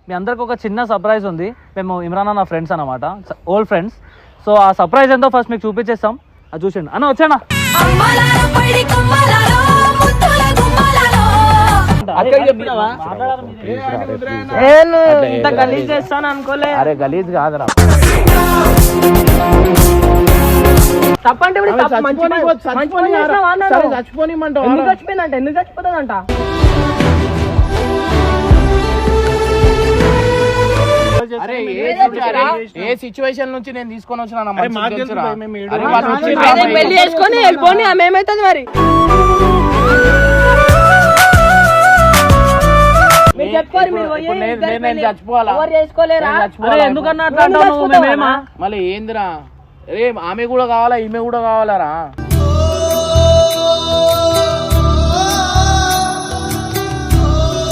మీ అందరికి ఒక చిన్న సర్ప్రైజ్ ఉంది. మేము ఇమ్రాన్ అన్న ఫ్రెండ్స్ అనమాట, ఓల్డ్ ఫ్రెండ్స్. సో ఆ సర్ప్రైజ్ ఏందో ఫస్ట్ మీకు చూపించేస్తాం, అది చూసిండు అన్న. వచ్చానా గలీజ్ చేస్తాను అనుకోలే. అరే గలీజ్ కాదురా, తప్పంటే చచ్చిపోనిమంటావు. ఎందుకు చచ్చిపోయిందంట, ఎందుకు చచ్చిపోతుందంట? అరే ఏ సిచ్యువేషన్ నుంచి నేను తీసుకొని వచ్చినా పెళ్లి చేసుకొని వెళ్ళిపోని ఆమె ఏమైతుంది మరి? నేను చచ్చిపోవాలా? ఎందుకన్నా మళ్ళీ ఏందిరా? అరే ఆమె కూడా కావాలా, ఈమె కూడా కావాలరా?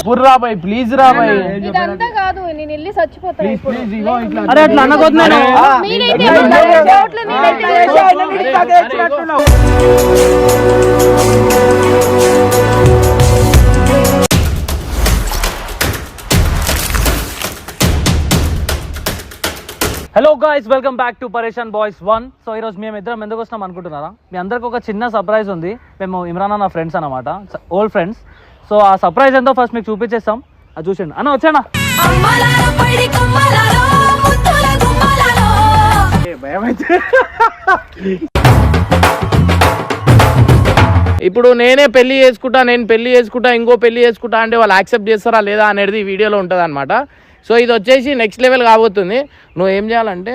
బుర్రా బాయ్, ప్లీజ్ రా బాయ్. ఇదంతా కాదు, నేను వెళ్ళి చచ్చిపోతాను. అరే అట్లా అనకొద్దు. Hello guys, welcome back to Pareshan boys 1. So ఈరోజు మేము ఇద్దరం ఎందుకు వస్తున్నాం అనుకుంటున్నారా? మీ అందరికి ఒక చిన్న సర్ప్రైజ్ ఉంది. మేము ఇమ్రాన్ అన్న ఫ్రెండ్స్ అనమాట, ఓల్డ్ ఫ్రెండ్స్. సో ఆ సర్ప్రైజ్ ఏందో ఫస్ట్ మీకు చూపించేస్తాం, అది చూసిండు అన్న. వచ్చానా ఇప్పుడు నేను పెళ్లి చేసుకుంటా ఇంకో పెళ్లి చేసుకుంటా అంటే వాళ్ళు యాక్సెప్ట్ చేస్తారా లేదా అనేది ఈ వీడియోలో ఉంటుంది అనమాట. సో ఇది వచ్చేసి నెక్స్ట్ లెవెల్ కాబోతుంది. నువ్వు ఏం చేయాలంటే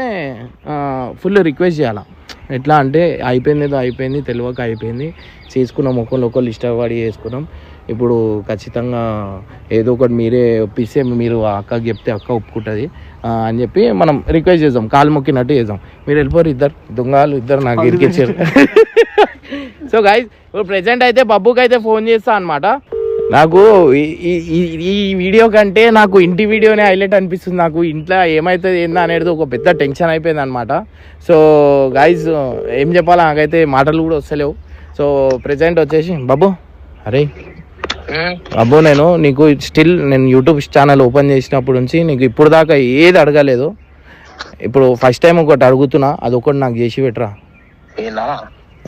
ఫుల్ రిక్వెస్ట్ చేయాలా. ఎట్లా అంటే అయిపోయింది, ఏదో అయిపోయింది, తెలియక అయిపోయింది, చేసుకున్నాం, ఒకళ్ళు ఇష్టపడి చేసుకున్నాం. ఇప్పుడు ఖచ్చితంగా ఏదో ఒకటి మీరే ఒప్పిస్తే, మీరు అక్కకి చెప్తే అక్క ఒప్పుకుంటుంది అని చెప్పి మనం రిక్వెస్ట్ చేద్దాం, కాలు మొక్కినట్టు చేద్దాం. మీరు వెళ్ళిపోరు, ఇద్దరు దొంగలు ఇద్దరు నాకు ఇరికిచ్చారు. సో గైస్, ఇప్పుడు ప్రెజెంట్ అయితే బబ్బుకి అయితే ఫోన్ చేస్తా అనమాట. నాకు ఈ వీడియో కంటే నాకు ఇంటి వీడియోనే హైలైట్ అనిపిస్తుంది. నాకు ఇంట్లో ఏమవుతుంది ఏందా అనేది ఒక పెద్ద టెన్షన్ అయిపోయింది అనమాట. సో గైస్, ఏం చెప్పాలా, నాకైతే మాటలు కూడా వస్తలేవు. సో ప్రెజెంట్ వచ్చేసి బాబు, అరే బాబు, నేను నీకు నేను యూట్యూబ్ ఛానల్ ఓపెన్ చేసినప్పటి నుంచి నీకు ఇప్పుడు దాకా ఏది అడగలేదు. ఇప్పుడు ఫస్ట్ టైం ఒకటి అడుగుతున్నా, అది ఒకటి నాకు చేసి పెట్టరా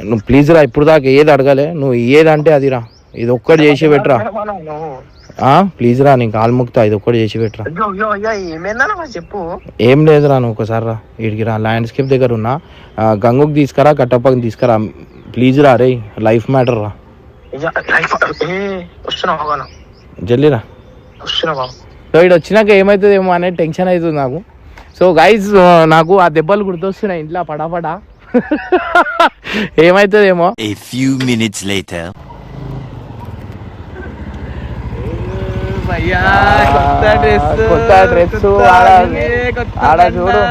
నువ్వు, ప్లీజ్ రా. ఇప్పుడు దాకా ఏది అడగలే, నువ్వు ఏదంటే అది రా, ఇది ఒక్కటి చేసి పెట్టరా ప్లీజ్ రా, నీకు కాలు మొక్కుతా, ఇది ఒక్కటి చేసి పెట్టరా. ఏం లేదురా, నువ్వు ఒకసారి రా, వీడికి రా, ల్యాండ్స్కేప్ దగ్గర ఉన్నా, గంగుకి తీసుకురా, కట్టప్పకి తీసుకురా, ప్లీజ్ రా. రే లైఫ్ మ్యాటర్ రా, జల్లిరా. సో ఇటు వచ్చినాక ఏమవుతుందేమో అనే టెన్షన్ అవుతుంది నాకు. సో గైజ్, నాకు ఆ దెబ్బలు గుర్తొస్తున్నాయి ఇంట్లో పడాపడా. ఏమవుతుందేమో. కొత్త డ్రెస్ ఆడ చూడు.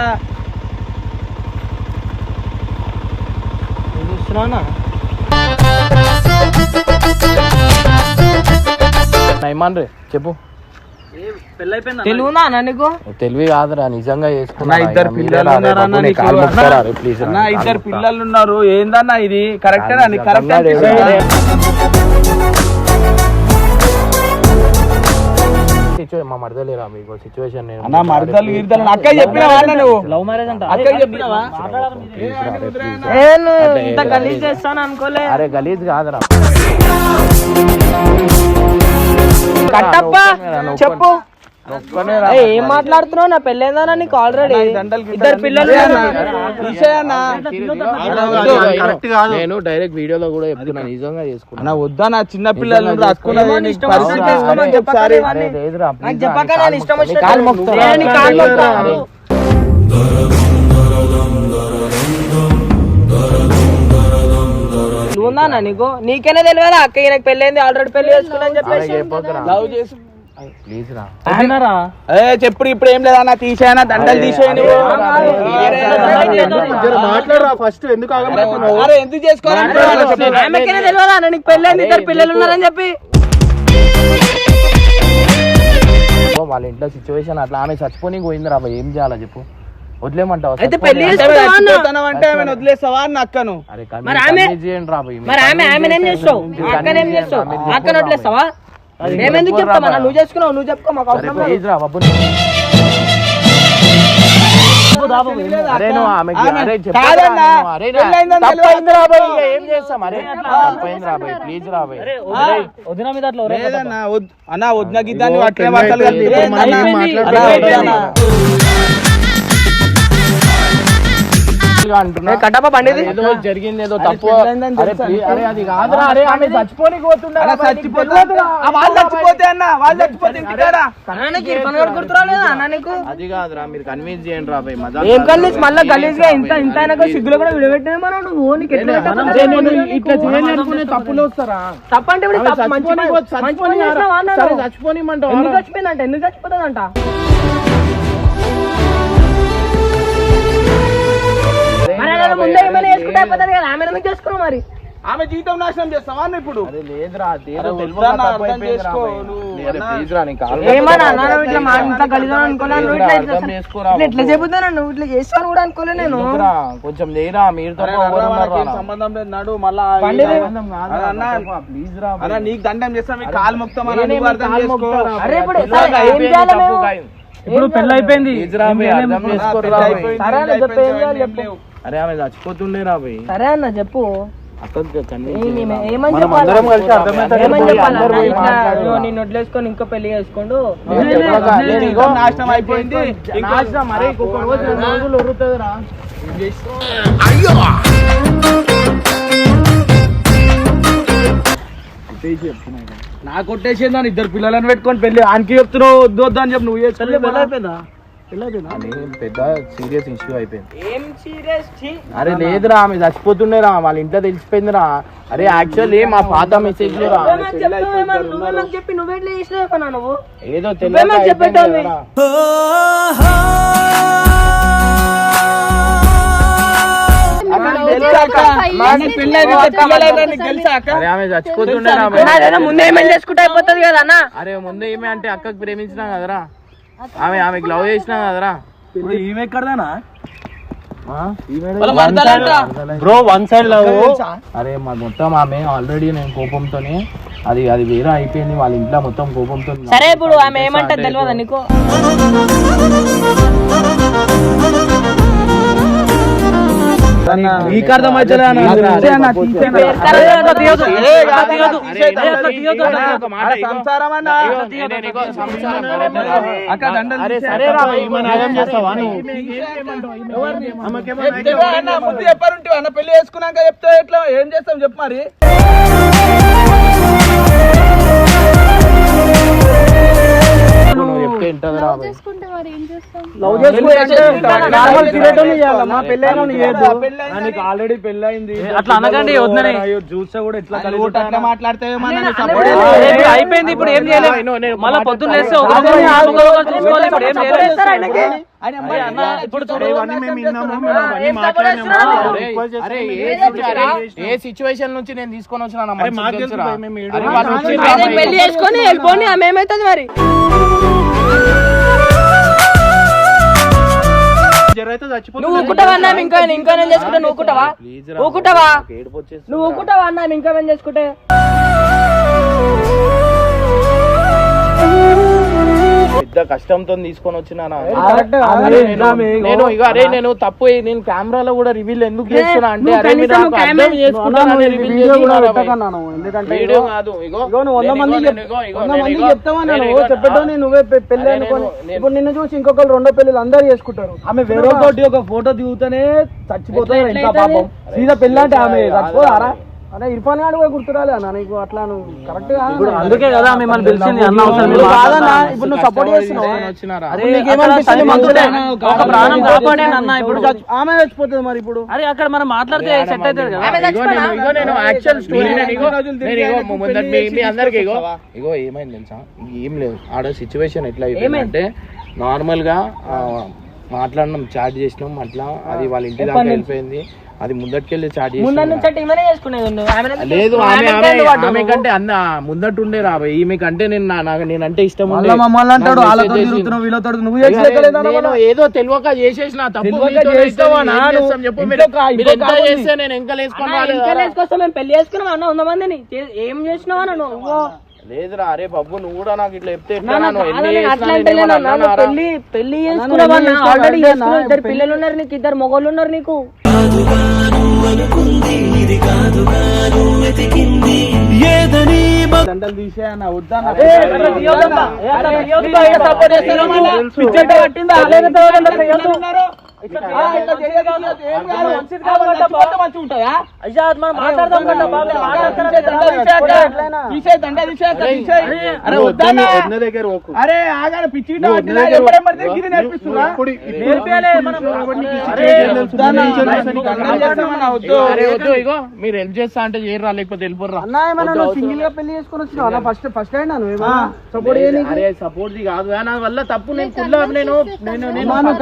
నైమాన్ రే చెప్పు, తెలుగునా నీకు? తెలివి కాదురా, నిజంగా చేసుకున్నా. ఇద్దరు పిల్లలు ఉన్నారు. ఏందన్నా ఇది? కరెక్ట్ మా మరదలేరా మీకు సిచ్యువేషన్? లవ్ మ్యారేజ్ అంట. గలీజ్ చేస్తాను అనుకోలే. అరే గలీజ్ కాదురా. కట్టప్ప చెప్పు, ఏం మాట్లాడుతున్నావు? నా పెళ్ళేందా నీకు? ఆల్రెడీ ఇద్దరు పిల్లలు. నేను డైరెక్ట్ వీడియోలో కూడా చెప్తున్నా, నిజంగా చేసుకున్నా. వద్దా, నా చిన్న పిల్లలు ఉందా నీకు? నీకేనే తెలియదా అక్క ఈయనకి పెళ్ళైంది, ఆల్రెడీ పెళ్లి చేసుకున్నా అని చెప్పేసి? చెప్పుడు. ఇప్పుడు ఏం లేదా, తీసేయనా, దండలు తీసేయను. ఫస్ట్ ఎందుకు ఎందుకు చేసుకోవాలి? ఆమెకేనే తెలియదా నీకు పెళ్ళైంది, ఇద్దరు పిల్లలు ఉన్నారని చెప్పి? వాళ్ళ ఇంట్లో సిచ్యువేషన్ అట్లా, ఆమె చచ్చిపోయి పోయింది రా. ఏం చేయాలా చెప్పు? వదిలేమంటావు? అయితే పెళ్లి అంటే వదిలేస్తావా అని అక్కను? మరి ఆమె ఏం చేస్తావు? అక్కను వదిలేస్తావా? మేమెందుకు చెప్తామన్నా? నువ్వు చేసుకున్నావు, నువ్వు చెప్పుకో, మాకు అవసరం లేదు. ప్లీజ్ రా బాబు. అరే నువ్వు ఆమెకి అరే కాదన్నా, తప్పైంది రా బాయ్, ఇక ఏం చేస్తాం? అరే తప్పైంది రా బాయ్, ప్లీజ్ రా బాయ్. వదిన మీద అట్లా అన్న వద్ద గిద్దాన్ని అట్లే మాటలు కట్టప్ప పండిది ఏదో జరిగింది, ఏదో తప్పు. అరే అరే అది కాదురా, అరే ఆమె చచ్చిపోని పోతుండే. వాళ్ళు చచ్చిపోతే అన్న, వాళ్ళు చచ్చిపోతే గుర్తురాలేదా అన్న నీకు? అది కాదురా, మీరు కన్విన్స్ చేయండి రా బాయ్. ఏం కన్విన్స్? మళ్ళీ గలీజ్ గా ఇంత ఇంత అయినా సిగ్గులో కూడా విడబెట్టినా నువ్వు. నీకు ఇట్లా చేయాలనుకునే తప్పులు వస్తారా? తప్పంటే చచ్చిపోనిమంటావు? ఎందుకు చచ్చిపోయిందంట? ఎందుకు చచ్చిపోతుందంట? ముందే ఏమైనా వేసుకుంటే అయిపోతుంది కదా, ఆమె ఎందుకు చేసుకున్నావు మరి? ఆమె జీవితం నాశనం చేస్తావా ఇప్పుడు? లేదురా, ఏమన్నా ఇట్లా మా ఇంట్లో గలీజా అనుకోలే, ఇట్లా చెబుతాను, నువ్వు ఇట్లా చేస్తాను కూడా అనుకోలే నేను. కొంచెం లేరా, మీరు సంబంధం లేదు నడు. మళ్ళా నీకు దండం చేస్తా, మీకు కాలు మొత్తం. ఇప్పుడు పెళ్లి అయిపోయింది. అరే ఆమె చచ్చిపోతుండే రా బాయ్. సరే అన్న చెప్పు. నేను వదిలేసుకొని ఇంకో పెళ్లి చేసుకోండు. నాశనం అయిపోయింది. నాకు కొట్టేసింది అని ఇద్దరు పిల్లలను పెట్టుకొని పెళ్లి ఆనికి చెప్తున్నావు వద్దు వద్దు అని చెప్పి నువ్వు అయిపోయిందా? పెద్ద సీరియస్ ఇష్యూ అయిపోయింది. ఏం సీరియస్? అరే లేదురా, ఆమె చచ్చిపోతుండే రా, వాళ్ళ ఇంట్లో తెలిసిపోయింది రా. అరే యాక్చువల్లీ మా పాత మెసేజ్ లో రా చెప్పి నువ్వెట్లా చేసినా నువ్వు ఏదో చెప్పేటోని. ఆమె చచ్చిపోతుండే ముందు ఏమేమి చేసుకుంటే అయిపోతుంది కదా అన్న. అరే ముందు ఏమే అంటే అక్కకి ప్రేమించినా కదరా, ఆమెకి లవ్ చేసినా కదరా. ఈమె ఎక్కడదానా బ్రో వన్ సైడ్ లవ్. అరే మా మొత్తం ఆమె ఆల్రెడీ నేను కోపంతోనే అది వేరే అయిపోయింది, వాళ్ళ ఇంట్లో మొత్తం కోపంతో. సరే ఇప్పుడు ఆమె ఏమంటది తెలియదా నీకు? నీకు అర్థమైతే చెప్పారుంటే అన్న పెళ్లి చేసుకున్నాక చెప్తే ఎట్లా ఏం చేస్తాం చెప్పు మరి. ఆల్రెడీ పెళ్లి అయింది అట్లా అనకండి. చూస్తే కూడా ఎట్లా మాట్లాడితే అయిపోయింది. ఇప్పుడు ఏం చేయలేదు, మళ్ళీ పొద్దున్న లేస్తే ఏ సిచ్యువేషన్ నుంచి నేను తీసుకొని వచ్చిన పెళ్లి చేసుకొని వెళ్ళిపోయి ఆమె ఏమైతుంది మరి? నువ్వు ఊకుంటావా అన్నా? ఇంకా నేను చేసుకుంటే నువ్వు ఊకుంటావా? నువ్వు ఊకుంటావా అన్నా? ఇంకా మేము చేసుకుంటే పెద్ద కష్టంతో తీసుకొని వచ్చినా నేను ఇక అరే నేను తప్పు నేను కెమెరాలో కూడా రివీల్ ఎందుకు చేస్తున్నా అంటే అరే మీరు నువ్వే పెళ్లి అనుకోని ఇప్పుడు నిన్ను చూసి ఇంకొకరు రెండో పెళ్లి అందరు చేసుకుంటారు. ఆమె వేరే తోటి ఒక ఫోటో దిగుతానే చచ్చిపోతారు. ఇంకా పాపం సీదా పెళ్లి అంటే ఆమె చచ్చిపోతారా? అదే ఇర్ఫాన్ గారు కూడా గుర్తురాలే అన్న నీకు. అట్లా నువ్వు కరెక్ట్ గా అందుకే కదా మిమ్మల్ని పిలిచింది అన్న. ఇప్పుడు నువ్వు సపోర్ట్ చేస్తున్నావు. ఆమె చచ్చిపోతుంది మరి ఇప్పుడు. అరే అక్కడ మనం మాట్లాడితే సెట్ అవుతుంది కదా. ఇగో ఏమైంది తెలుసా, ఏం లేదు ఆడ సిచ్యువేషన్ ఎట్లా అయిపోయిందంటే నార్మల్ గా మాట్లాడినాం, చాట్ చేసినాం అట్లా. అది వాళ్ళ ఇంటి దాకా వెళ్ళిపోయింది. అది ముందటికెళ్ళి చాట్ చేసి లేదు ఆమె కంటే అన్న ముందట్టుండే రాబాయ్. ఈమె కంటే నేనంటే ఇష్టం ఏదో తెలియక చేసేసిన తప్పు. పెళ్లి చేసుకున్నాం అన్న 100 మందిని ఏం చేసినావు అన్న నువ్వు? లేదురా అరే బాబు నువ్వు కూడా నాకు ఇట్లా చెప్తే ఎట్లా? నాన్న, నువ్వు ఎన్ని కాదని చేసినా అట్లా నేను అంటే ఏమన్నా నాన్న, అన్నానా రా? పెళ్లి చేసుకున్నావన్నా, ఆల్రెడీ చేసుకున్నావు, ఇద్దరు పిల్లలు ఉన్నారు నీకు, ఇద్దరు మొగోళ్ళు ఉన్నారు నీకు. దండలు తీసేయన్న వద్దా అరే ఆగానే పిచ్చి అరే వద్దు, ఇగో మీరు హెల్ప్ చేస్తా అంటే చేయరా, లేకపోతే వెళ్ళిపోర్రా. సింగిల్ గా పెళ్లి చేసుకుని వచ్చిన ఫస్ట్ అయినా సపోర్ట్ అరే సపోర్ట్ కాదు నా వల్ల తప్పు, నేను ఫుల్ నేను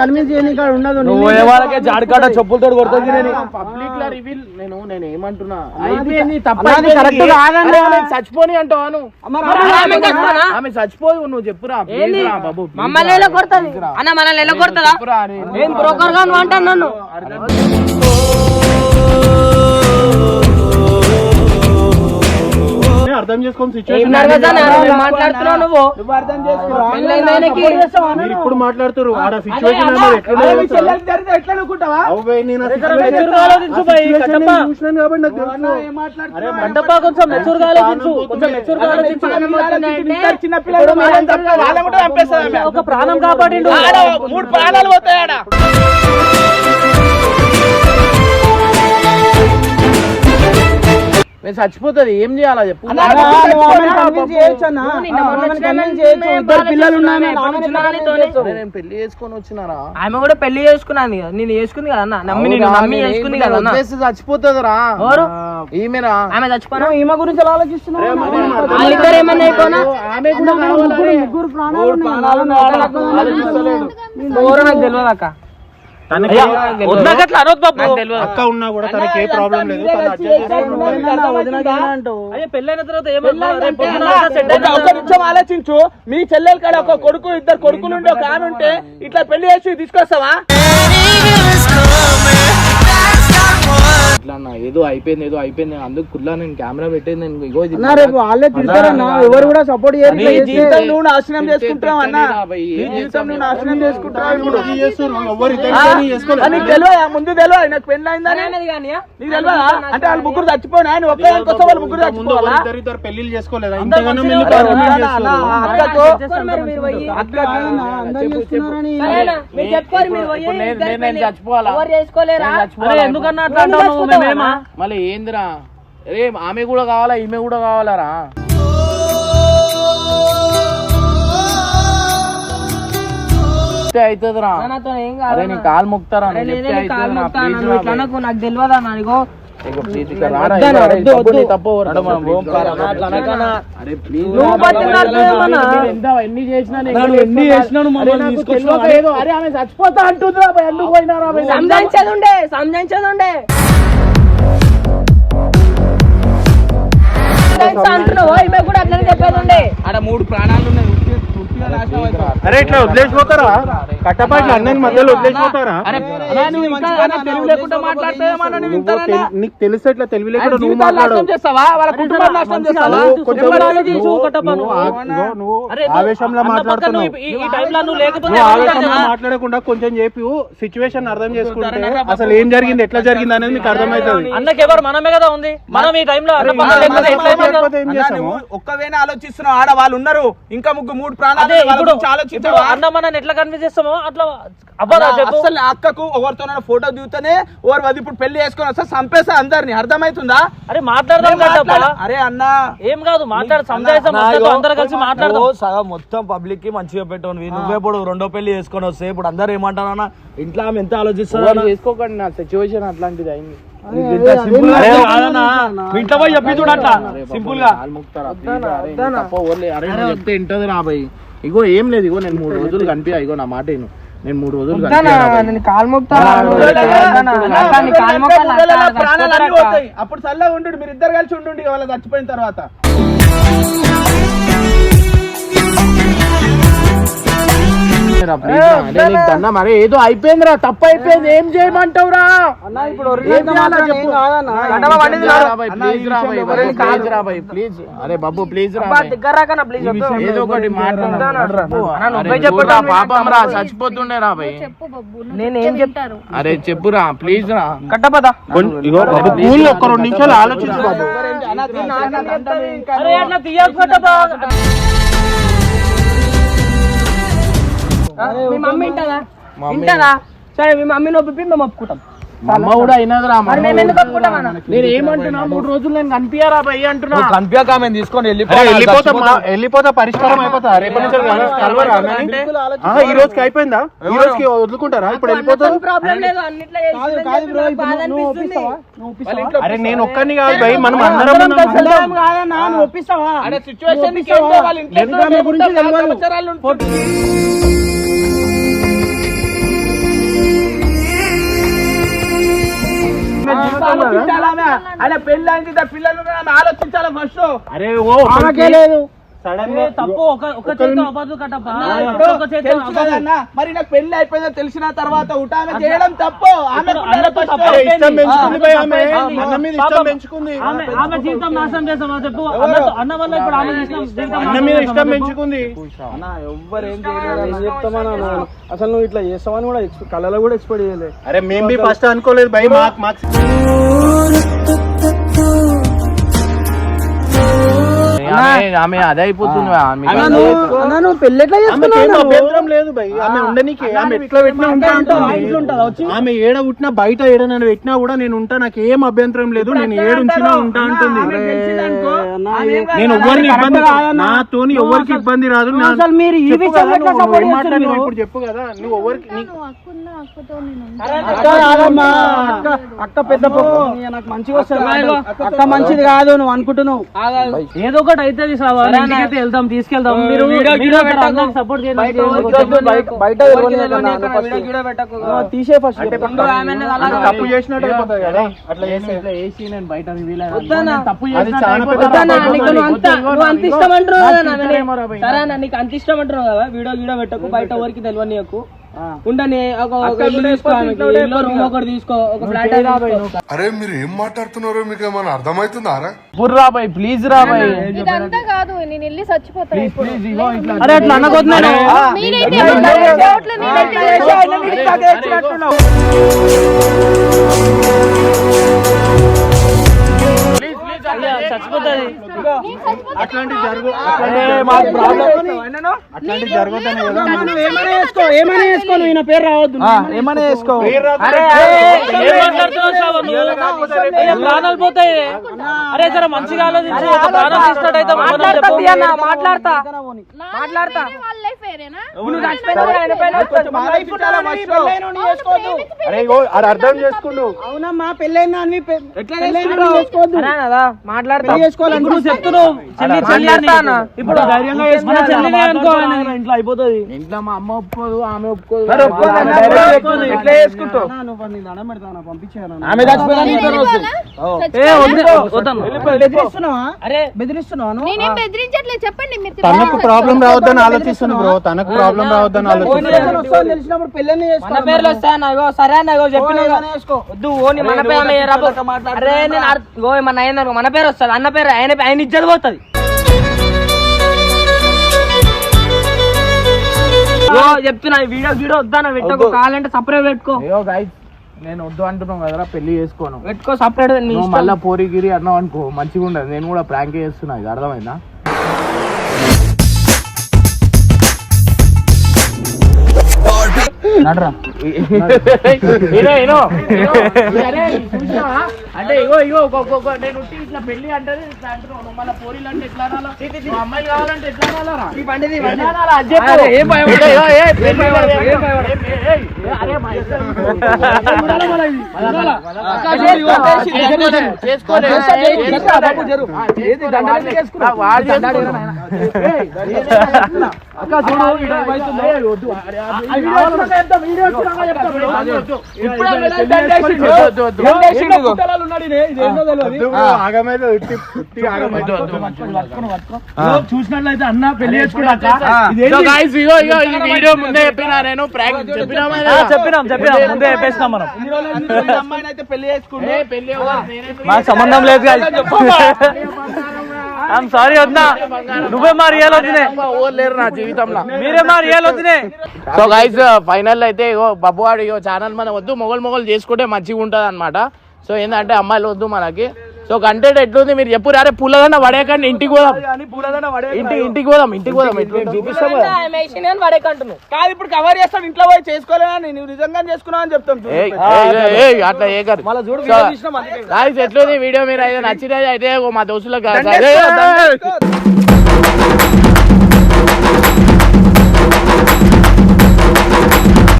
కన్విన్స్ చేయని కాడ ఉండదు జాడకాట చెప్పులతో కొడుతుంది పబ్లిక్ లా రివీల్ నేను ఏమంటున్నా అయిపోయింది అది correct కాదండి. చచ్చిపోని అంటావు ఆమె చచ్చిపోదు, నువ్వు చెప్పురా please రా బాబు, please మమ్మల్ని ఎలా కొడతాది అన్న, మనల్ని ఎలా కొడతాదా? చెప్పురా అరే. ఏం బ్రోకర్ గా నువ్వు అంటాను నన్ను? అర్థం చేసుకొని ఏం నడవదా మాట్లాడుతున్నావు నువ్వు? అర్థం చేసుకురా పెళ్ళైన ఆయనకి మీరు ఇప్పుడు మాట్లాడుతారు ఆడ సిచ్యువేషన్ ఎట్లా అనుకుంటావా చూసినాను కాబట్టి నాకు తెలుసు. కొంచెం మెచ్యూర్ గా ఆలోచించు, కొంచెం మెచ్యూర్ గా ఆలోచించు. చిన్నపిల్లలు వాళ్ళని కూడా చంపేస్తారు. ఒక ప్రాణం కాపాడిండు, 3 ప్రాణాలు పోతాయి ఆడ. నేను చచ్చిపోతుంది, ఏం చేయాలా చెప్పు? నేను పెళ్లి చేసుకొని వచ్చినారా? ఆమె కూడా పెళ్లి చేసుకున్నాను, నేను చేసుకుంది కదా అన్న, నమ్మి చేసుకుంది కదా అన్న. చచ్చిపోతుందిరా ఎవరు? ఈమెరా? ఆమె చచ్చిపోయినా ఈమె గురించి ఎలా ఆలోచిస్తున్నావు? వాళ్ళిద్దరు ఏమన్నా అయిపోయినా ఆమె కూడా కావాలి. ముగ్గురు ప్రాణాలు నాకు తెలియదు అక్క, అక్క ఉన్నా కూడా తనకి ఏ ప్రాబ్లం లేదు. పెళ్ళైన తర్వాత ఒక నిమిషం ఆలోచించు. మీ చెల్లెల కాడ ఒక కొడుకు, 2 కొడుకులు ఉండే ఒక ఆమె ఉంటే ఇట్లా పెళ్లి చేసి తీసుకొస్తావా? ఇట్లా అన్న ఏదో అయిపోయింది అందుకు కుల్లా నేను కెమెరా పెట్టేది. నేను ఇగో ఇది వాళ్ళే తిడతారన్నా, ఎవరు కూడా సపోర్ట్ చేయరు. జీవితం నువ్వు నాశనం చేసుకుంటావు అన్న, జీవితం నువ్వు నాశనం చేసుకుంటావు. ఇప్పుడు నీకు తెలియదా? ముందు తెలియదు నాకు పెళ్లి అయిందని నీకు తెలియదా? అంటే వాళ్ళు ముగ్గురు చచ్చిపోయినా, ఆయన ఒక్కదానికి వస్తే వాళ్ళు ముగ్గురు చచ్చిపోవాలా? పెళ్లిళ్ళు చేసుకోలేదా? నేను చచ్చిపోవాలా? ఎందుకన్నా మళ్ళీ ఏందిరా? రే ఆమె కూడా కావాలా, ఈమె కూడా కావాలరా? అవుతుందిరా. అరే నీ కాలు మొక్తారా? నాకు తెలియదా నానిగో ఎన్ని చేసినాను అరే ఆమె చచ్చిపోతా అంటుందిరా, ఎందుకు పోయినారా? సంజయించేది ఉండే అంటున్నావు, ఈమె కూడా అట్లనే చెప్పేది ఉండే. ఆడ 3 ప్రాణాలు ఉన్నాయి. అరే ఇట్లా వదిలేసిపోతారా? కట్టపాటి అన్నని మధ్యలో వదిలేసిపోతారా? నీకు తెలుసు ఇట్లా తెలివి లేకుండా నువ్వు మాట్లాడవు. ఆవేశంలో మాట్లాడుతున్నావు. మాట్లాడకుండా కొంచెం చెప్పి సిచ్యువేషన్ అర్థం చేసుకుంటే అసలు ఏం జరిగింది, ఎట్లా జరిగింది అనేది నీకు అర్థమవుతుంది. అన్నకి ఎవరు మనమే కదా ఉంది, మనం ఈ టైంలో ఏం చేస్తాము? ఒక్కవేళ ఆలోచిస్తున్నావు, ఆడ వాళ్ళు ఉన్నారు ఇంకా 3 ప్రాణాలు. అన్న మనం ఎట్లా కన్విన్స్ చేస్తామో అట్లా అవ్వదా చెప్పు? అసలు అక్కకు ఎవరితో ఫోటో దిగుతానే ఓవర్ అది ఇప్పుడు పెళ్లి చేసుకొని వస్తే చంపేస్తా అందరిని, అర్థమవుతుందా? అరే మాట్లాడదాం. అరే అన్న ఏం కాదు, మాట్లాడు, సంజాయిస్తాం, అందరూ కలిసి మాట్లాడదాం. సగం మొత్తం పబ్లిక్ కి మంచిగా పెట్టు. నువ్వే ఇప్పుడు 2వ పెళ్లి చేసుకొని వస్తే ఇప్పుడు అందరు ఏమంటారన్నా, ఇంట్లో ఆమె ఎంత ఆలోచిస్తారు? చేసుకోకండి, నా సిచ్యువేషన్ అట్లాంటిది అయింది. ఇంట్లో పోయి చెప్పి చూడట సింపుల్ గా చెప్తే ఇంటది నా భయ్. ఇగో ఏం లేదు, ఇగో నేను 3 రోజులు కనిపించా. ఇగో నా మాట నేను 3 రోజులు అప్పుడు చల్లగా ఉండు, మీరు ఇద్దరు కలిసి ఉండు వాళ్ళ చచ్చిపోయిన తర్వాత. మరి ఏదో అయిపోయిందిరా, తప్పు అయిపోయింది, ఏం చేయమంటావురా? అన్న ఇప్పుడు ప్లీజ్ అరే బాబు ప్లీజ్ రా, దగ్గర రాకన్నా ప్లీజ్ ఏదో ఒకటి పాపం రా, చచ్చిపోతుండే రా భయ్. చెప్పు బబ్బు నేను ఏం చెప్తారు అరే చెప్పురా ప్లీజ్ రా. కట్టపదా ఒక్క 2 నిమిషాలు ఆలోచించు బాబు. అరే అట్లా తీయకపోతే మీ మమ్మీ వింటదా? సరే మీ మమ్మీని ఒప్పి మేము ఒప్పుకుంటాం. మా అమ్మ కూడా అయినదిరా. మేము ఎందుకు ఒప్పుకుంటాం అన్న? నేను ఏమంటున్నా, 3 రోజులు నేను కనిపించారా భయ్ అంటున్నా. కనిపించాక ఆమె తీసుకొని వెళ్ళిపోతా పరిష్కారం అయిపోతా. రేపటి నుంచి కలవరా అన్నని? ఈ రోజుకి అయిపోయిందా? ఈ రోజుకి వదులుకుంటారా? ఇప్పుడు వెళ్ళిపోతారు. ప్రాబ్లం లేదు, అన్నిట్లో అరే నేను ఒక్కడిని కాదు భయ్, మనం అందరం ఒప్పిస్తావా? ఆయన పెళ్లి అంటే పిల్లలు ఆలోచించాలి ఫస్ట్. అరే లేదు తప్పు ఒక చేతితో అబద్ధం కట్టప్ప. మరి నాకు పెళ్లి అయిపోయిందో తెలిసిన తర్వాత ఉటామె చేయడం తప్పు. ఆమె ఇష్టం పెంచుకుంది భయ్, ఆమె అన్న మీద ఇష్టం పెంచుకుంది. ఆమె జీవితం నాశనం చేస్తామా చెప్పు? అన్న వల్ల ఇప్పుడు ఆమె అన్న మీద ఇష్టం పెంచుకుంది. ఎవ్వరేం చెప్తామని అసలు నువ్వు ఇట్లా చేస్తావని కూడా కళలో కూడా ఎక్స్పెక్ట్ చేయలేదు. అరే మేము బి ఫస్ట్ అనుకోలేదు భయ్. మాకు ఆమె అదే అయిపోతుంది. పెళ్లి ఎట్లా అభ్యంతరం లేదు భయ్, ఆమె ఉండనీకి. ఆమె ఎట్లా పెట్టినా ఉంటా అంటుంది. ఆమె ఏడ పుట్టినా బయట ఏడ నన్ను పెట్టినా కూడా నేను ఉంటా, నాకు ఏం అభ్యంతరం లేదు, నేను ఏడుంచినా ఉంటా అంటుంది. నేను ఎవరికి ఇబ్బంది, నాతోని ఎవరికి ఇబ్బంది రాదు. మీరు ఈ విషయంలో ఎట్లా support చేస్తారు? ఇప్పుడు చెప్పు కదా, నువ్వు ఎవరికి అక్కతో నేను అక్క పెద్ద నాకు మంచిగా వస్తుంది. అక్క మంచిది కాదు నువ్వు అనుకుంటున్నావు. ఏదో ఒకటి అయితే వెళ్దాం, తీసుకెళ్దాం. మీరు సపోర్ట్ బయట తీసే ఫస్ట్ తప్పు చేసినట్టు అయిపోతుంది కదా. అట్లా చేసి నేను బయట తప్పు అంత ఇష్టం అంటారు సరే అన్న, నీకు అంత ఇష్టం అంటారు కదా, వీడియో పెట్టకు, బయట ఎవరికి తెలియని నీకు ఉండని. ఒక ఇల్లు తీసుకో, రూమ్ ఒకటి తీసుకో, ఒక ఫ్లాట్. అరే మీరు ఏం మాట్లాడుతున్నారో మీకు ఏమైనా అర్థమవుతుందా? రా భయ్ ప్లీజ్ రా భయ్. ఇదంతా కాదు, నేను వెళ్ళి చచ్చిపోతాను ఇప్పుడు. అరే అట్లా అనకొద్దు. మీరైతే ఏమన్నా డౌట్లు నేనైతే చచ్చిపోతుంది. అట్లాంటి జరుగు ఏమైనా వేసుకో, ఈయన పేరు రావద్దు. ఏమైనా వేసుకో. ప్రాణాలు పోతాయి. అరే జర మంచిగా ఆలోచించు. ప్రాణం తీసినట్టయితే మాట్లాడతా వాళ్ళ లైఫ్ వేరేనా? అరే అర్థం చేసుకుండు. అవునమ్మా పెళ్ళైనా మాట్లాడతా చెప్తున్నావు ఇప్పుడు ఇంట్లో అయిపోతుంది. ఇంట్లో మా అమ్మ ఒప్పుకోదు, ఆమె ఒప్పుకోదు. నేనేం బెదిరించట్లేదు, చెప్పండి మీరు. తనకు ప్రాబ్లం రావద్దని ఆలోచిస్తుంది బ్రో, తనకు ప్రాబ్లం రావద్దని ఆలోచిస్తుంది. తెలిసినప్పుడు పెళ్ళని మన పేర్లు వస్తాయో సరే అన్న చెప్పిన వద్దు ఓని మన పేరు అరే నేను ఏమన్నా అయిందనుకో మన పేరు వస్తుంది, అన్న పేరు ఆయన ఇజ్జత పోతుంది. చెప్తున్నా వీడియో వద్దాను పెట్టుకో, కావాలంటే సపరేట్ పెట్టుకో. నేను వద్దు అంటున్నావు కదరా, పెళ్లి చేసుకోను పెట్టుకో సపరేట్. నువ్వు మళ్ళా పోరిగిరి అన్నావు అనుకో మంచిగా ఉండదు. నేను కూడా ప్రాంక్ చేస్తున్నా, ఇది అర్థమైందా? అంటే ఇగో నేను ఇట్లా పెళ్లి అంటే ఇట్లా అంటున్నావు, నువ్వు మళ్ళీ పోరీలు అంటే ఎట్లా అనాలా? అమ్మాయిలు కావాలంటే ఎట్లా అనాలరా? చూసినట్లయితే అన్న పెళ్లి చేసుకున్నాక వీడియో ముందే చెప్పినా నేను చెప్పినాం ముందే చెప్పేసినాం మనం. అమ్మాయిని అయితే పెళ్లి చేసుకుంటే మాకు సంబంధం లేదు ఐఎమ్ సారీ వద్దా, నువ్వే మా రియల్ వద్దునే, లేరు నా జీవితంలో. మీరే మా రియల్ వద్దునే. సో గైస్ ఫైనల్ అయితే ఇగో బబ్బు వాడు ఇగో ఛానల్ మన వద్దు, మొగలు చేసుకుంటే మంచిగా ఉంటది అనమాట. సో ఏంటంటే అమ్మాయిలు వద్దు మనకి. సో కంటెంట్ ఎట్లుంది మీరు చెప్పు. అరే పూలదండ పడేయకండి, ఇంటికి పోదాం, ఇంటికి పోదాం చూపిస్తాం కాదు ఇప్పుడు కవర్ చేస్తాం, ఇంట్లో పోయి చేసుకోలేనా నువ్వు నిజంగా చేసుకున్నావు అని చెప్తాం. అట్లా ఏ గాయస్ ఎట్లుంది వీడియో, మీరు అయితే నచ్చితే అయితే మా దోస్తులకు